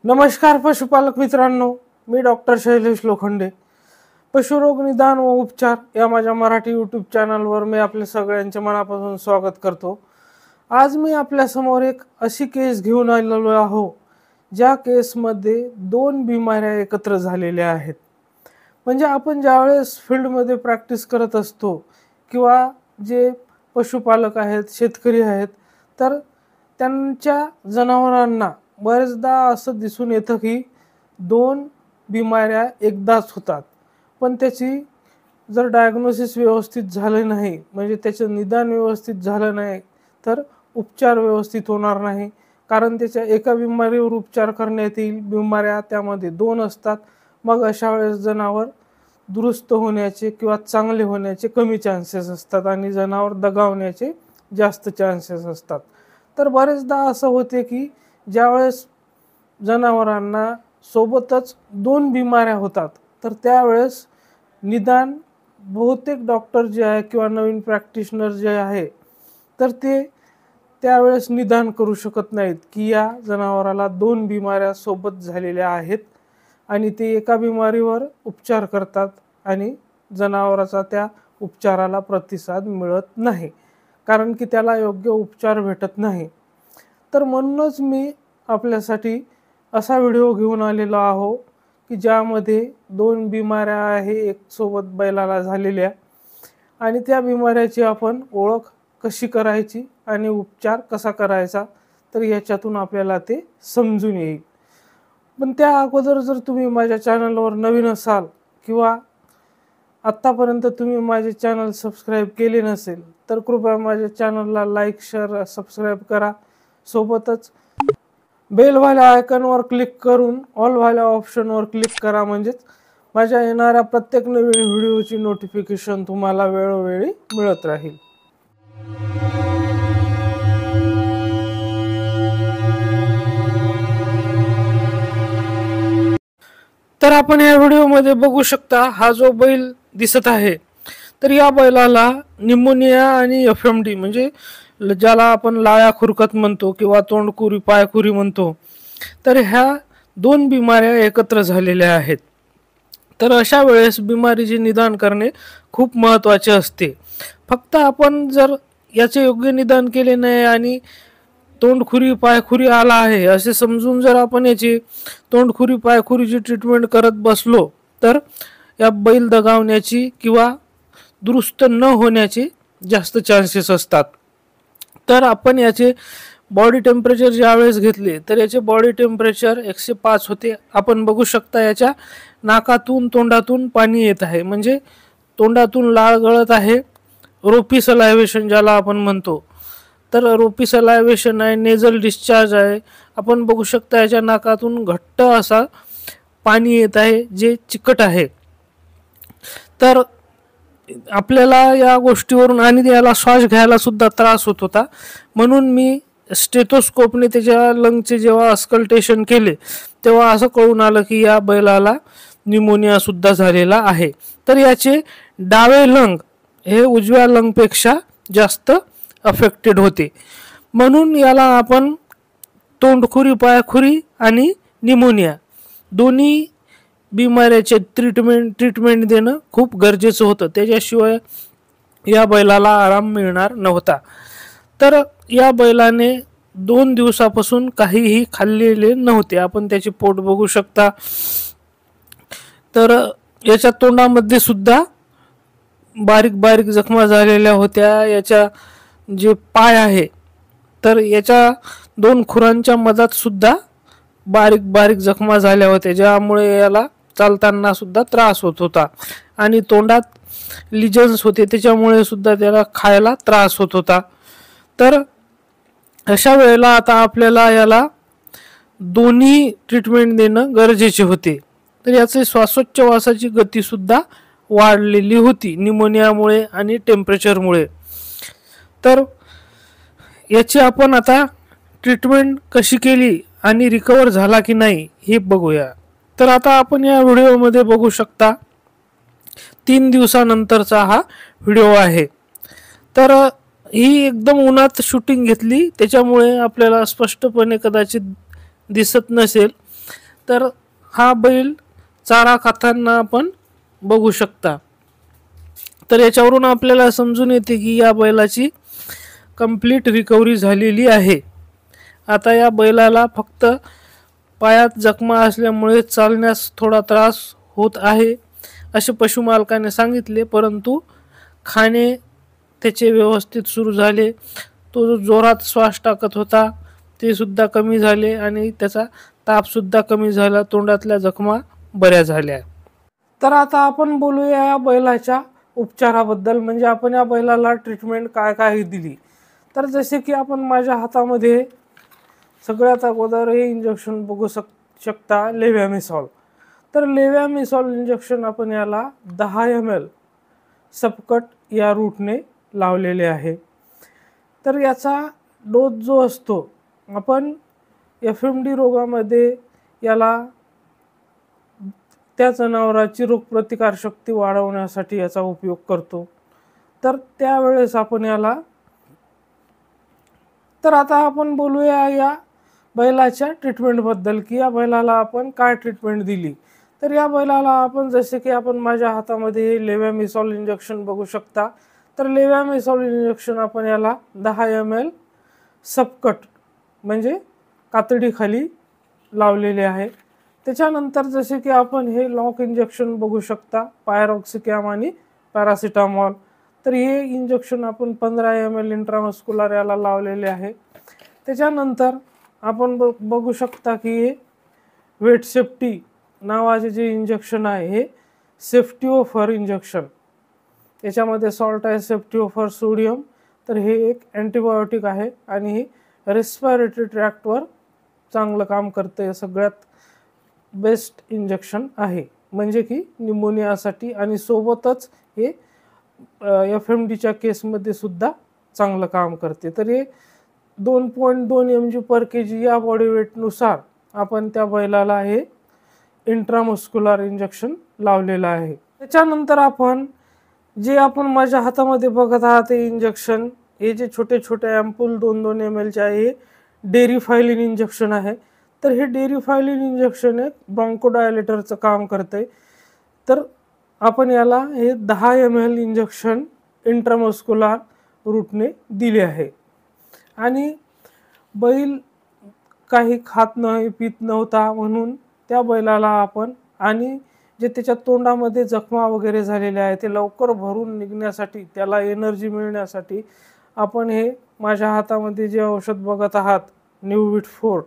नमस्कार पशुपालक मित्रांनो, मी डॉक्टर शैलेश लोखंडे. पशुरोग निदान व उपचार या माझ्या मराठी यूट्यूब चॅनलवर मी आपल्या सगळ्यांचे मनापासून स्वागत करतो. आज मी आपल्यासमोर एक अशी केस घेऊन आलेलो आहो ज्या केसमध्ये दोन बिमाऱ्या एकत्र झालेल्या आहेत. म्हणजे आपण ज्यावेळेस फील्डमध्ये प्रॅक्टिस करत असतो किंवा जे पशुपालक आहेत, शेतकरी आहेत, तर त्यांच्या जनावरांना बरेचदा असं दिसून येतं की दोन बिमाऱ्या एकदाच होतात, पण त्याची जर डायग्नोसिस व्यवस्थित झालं नाही, म्हणजे त्याचं निदान व्यवस्थित झालं नाही, तर उपचार व्यवस्थित होणार नाही. कारण त्याच्या एका बिमारीवर उपचार करण्यात येईल, बिमाऱ्या त्यामध्ये दोन असतात. मग अशा वेळेस जनावर दुरुस्त होण्याचे किंवा चांगले होण्याचे कमी चान्सेस असतात आणि जनावर दगावण्याचे जास्त चान्सेस असतात. तर बरेचदा असं होते की ज्यावेळेस जनावरांना सोबतच दोन बिमाऱ्या होतात, तर त्यावेळेस निदान बहुतेक डॉक्टर जे आहे किंवा नवीन प्रॅक्टिशनर जे आहे, तर ते त्यावेळेस निदान करू शकत नाहीत की या जनावराला दोन बिमाऱ्या सोबत झालेल्या आहेत आणि ते एका बिमारीवर उपचार करतात आणि जनावराचा त्या उपचाराला प्रतिसाद मिळत नाही, कारण की त्याला योग्य उपचार भेटत नाही. तर म्हणूनच मी आपल्यासाठी असा व्हिडिओ घेऊन आलेलो आहो की ज्यामध्ये दोन बिमाऱ्या आहे एक सोबत बैलाला झालेल्या, आणि त्या बिमाऱ्याची आपण ओळख कशी करायची आणि उपचार कसा करायचा, तर याच्यातून आपल्याला ते समजून येईल. पण त्या अगोदर जर तुम्ही माझ्या चॅनलवर नवीन असाल किंवा आत्तापर्यंत तुम्ही माझे चॅनल सबस्क्राईब केले नसेल, तर कृपया माझ्या चॅनलला लाईक, शेअर, सबस्क्राईब करा. सोबतच बेलवाल्या आयकॉनवर क्लिक करून ऑलवाल्या ऑप्शनवर क्लिक करा, म्हणजेच माझ्या येणाऱ्या प्रत्येक नवीन व्हिडिओची नोटिफिकेशन तुम्हाला वेळोवेळी मिळत राहील. तर आपण या व्हिडिओमध्ये बघू शकता, हा जो बैल दिसत आहे, तर या बैलाला निमोनिया आणि FMD म्हणजे ज्याला आपण लाळ्या खुरकत म्हणतो किंवा तोंडखुरी, पायखुरी म्हणतो, तर ह्या दोन बिमाऱ्या एकत्र झालेल्या आहेत. तर अशा वेळेस बिमारीचे निदान करणे खूप महत्त्वाचे असते. फक्त आपण जर याचे योग्य निदान केले नाही आणि तोंडखुरी, पायखुरी आला आहे असे समजून जर आपण याची तोंडखुरी, पायखुरीची ट्रीटमेंट करत बसलो, तर या बैल दगावण्याची किंवा दुरुस्त न होण्याचे जास्त चान्सेस असतात. तर आपण याचे बॉडी टेम्परेचर ज्यावेळेस घेतले, तर याचे बॉडी टेम्परेचर 105 होते. आपण बघू शकता याच्या नाकातून, तोंडातून पाणी येत आहे, म्हणजे तोंडातून लाळ गळत आहे. रोपी सलायव्हेशन ज्याला आपण म्हणतो, तर रोपी सलायव्हेशन आहे, नेझल डिस्चार्ज आहे. आपण बघू शकता याच्या नाकातून घट्ट असा पाणी येत आहे जे चिकट आहे. तर आपल्याला या गोष्टीवरून आणि याला श्वास घ्यायला सुद्धा त्रास होत होता. म्हणून मी स्टेथोस्कोपने त्याच्या लंगचे जेव्हा अस्कल्टेशन केले, तेव्हा असं कळून आलं की या बैलाला निमोनिया सुद्धा झालेला आहे. तर याचे डावे लंग हे उजव्या लंगपेक्षा जास्त अफेक्टेड होते. म्हणून याला आपण तोंडखुरी, पायखुरी आणि निमोनिया दोन्ही बिमाऱ्याचे ट्रीटमेंट देणं खूप गरजेचं होतं. त्याच्याशिवाय या बैलाला आराम मिळणार नव्हता. तर या बैलाने 2 दिवसापासून काहीही खाल्लेले नव्हते. आपण त्याचे पोट बघू शकता. तर याच्या तोंडामध्ये सुद्धा बारीक बारीक जखमा झालेल्या होत्या. याच्या जे पाय आहे, तर याच्या 2 खुरांच्या मधात सुद्धा बारीक बारीक जखमा झाल्या होत्या, ज्यामुळे याला चालताना सुद्धा त्रास होत होता. आणि तोंडात लिजन्स होते, त्याच्यामुळे सुद्धा त्याला खायला त्रास होत होता. तर अशा वेळेला आता आपल्याला याला दोन्ही ट्रीटमेंट देणं गरजेचे होते. तर याचे श्वासोच्छवासाची गतीसुद्धा वाढलेली होती निमोनियामुळे आणि टेम्परेचरमुळे. तर याची आपण आता ट्रीटमेंट कशी केली आणि रिकवर झाला की नाही हे बघूया. तर आता आपण या व्हिडिओमध्ये बघू शकता 3 दिवसानंतरचा हा व्हिडिओ आहे. तर ही एकदम उन्हात शूटिंग घेतली, त्याच्यामुळे आपल्याला स्पष्टपणे कदाचित दिसत नसेल. तर हा बैल चारा खाताना आपण बघू शकता। तर याच्यावरून आपल्याला समजून येते की या बैलाची कंप्लीट रिकव्हरी झालेली आहे। आता या बैलाला फक्त पायात जखमा असल्यामुळे चालण्यास थोडा त्रास होत आहे असे पशुमालकाने सांगितले, परंतु खाणे त्याचे व्यवस्थित सुरू झाले। तो जो जोरात श्वास टाकत होता ते सुद्धा कमी झाले आणि त्याचा ताप सुद्धा कमी झाला, तोंडातल्या जखमा बऱ्या झाल्या। तर आता आपण बोलूया या बैलाच्या उपचाराबद्दल, म्हणजे आपण या बैलाला ट्रीटमेंट काय काय दिली। तर जसे की आपण माझ्या हातामध्ये सगळ्यात अगोदर हे इंजेक्शन बघू शकता, लेव्हॅमिसॉल। तर लेव्हॅमिसॉल इंजेक्शन आपण याला 10 ml सबकट या रूटने लावलेले आहे। तर याचा डोस जो असतो, आपण FMD रोगामध्ये याला त्या जनावराची रोगप्रतिकारशक्ती वाढवण्यासाठी याचा उपयोग करतो। तर त्यावेळेस आपण याला, तर आता आपण बोलूया या बैलाच्या ट्रीटमेंटबद्दल की या बैलाला आपण काय ट्रीटमेंट दिली। तर या बैलाला आपण जसे की आपण माझ्या हातामध्ये लेव्हॅमिसॉल इंजेक्शन बघू शकता। तर लेव्हॅमिसॉल इंजेक्शन आपण याला 10 ml सबकट म्हणजे कातडीखाली लावलेले आहे। त्याच्यानंतर जसे की आपण हे लॉक इंजेक्शन बघू शकता, पायरॉक्सिकॅम आणि पॅरासिटामॉल। तर हे इंजेक्शन आपण 15 ml इंट्रामस्क्युलर याला लावलेले आहे। त्याच्यानंतर आपण बघू शकता की वेट सेफ्टी नावाचे जे इंजेक्शन आहे हे सेफ्टिओफर इंजेक्शन, याच्यामध्ये सॉल्ट आहे, सेफ्टिओफर सोडियम। तर हे एक अँटीबायोटिक आहे आणि हे रेस्पिरेटरी ट्रॅक्टवर चांगलं काम करते, सगळ्यात बेस्ट इंजेक्शन आहे म्हणजे की न्यूमोनियासाठी, आणि सोबतच हे FMDच्या केसमध्ये सुद्धा चांगलं काम करते। तर हे 2.2 mg/kg या बॉडी वेटनुसार आपण त्या बैलाला हे इंट्रामस्क्युलर इंजेक्शन लावलेलं आहे। त्याच्यानंतर आपण जे आपण माझ्या हातामध्ये बघत आहात ते इंजेक्शन, हे जे छोटे छोटे अँपूल 2-2 ml चे आहे, डेरिफायलिन इंजेक्शन आहे। तर हे डेरिफायलिन इंजेक्शन एक ब्रॉन्कोडायलेटरचं काम करते। तर आपण याला हे 10 ml इंजेक्शन इंट्रामस्क्युलर रूटने दिले आहे। आणि बैल काही खात नाही पित नव्हता, म्हणून त्या बैलाला आपण, आणि जे त्याच्या तोंडामध्ये जखमा वगैरे झालेल्या आहे ते लवकर भरून निघण्यासाठी, त्याला एनर्जी मिळण्यासाठी आपण हे माझ्या हातामध्ये जे औषध बघत आहात न्यूविट फोर्ट,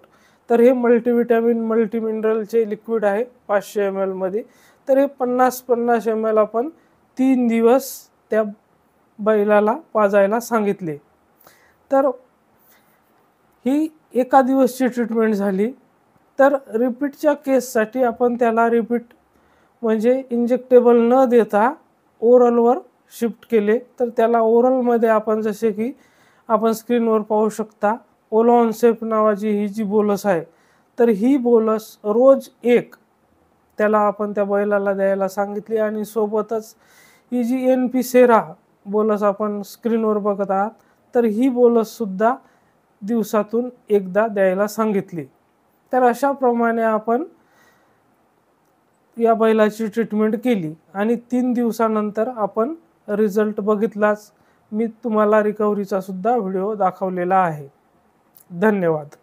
तर हे मल्टीविटॅमिन मल्टीमिनरलचे लिक्विड आहे 500 ml मध्ये। तर हे 50-50 ml आपण 3 दिवस त्या बैलाला पाजायला सांगितले। तर ही एका दिवसची ट्रीटमेंट झाली। तर रिपीटच्या केससाठी आपण त्याला रिपीट म्हणजे इंजेक्टेबल न देता ओरलवर शिफ्ट केले। तर त्याला ओरलमध्ये आपण जसे की आपण स्क्रीनवर पाहू शकता, ओलॉन्सेप नावाची ही जी बोलस आहे, तर ही बोलस रोज एक त्याला आपण त्या बैलाला द्यायला सांगितली, आणि सोबतच ही जी NP सेरा बोलस आपण स्क्रीनवर बघत आहात, तर ही बोलस सुद्धा दिवसातून एकदा द्यायला सांगितली। तर अशा प्रमाणे आपण या बैलाची ट्रीटमेंट केली आणि 3 दिवसानंतर आपण रिझल्ट बघितलाच। मी तुम्हाला रिकव्हरीचा सुद्धा व्हिडिओ दाखवलेला आहे। धन्यवाद।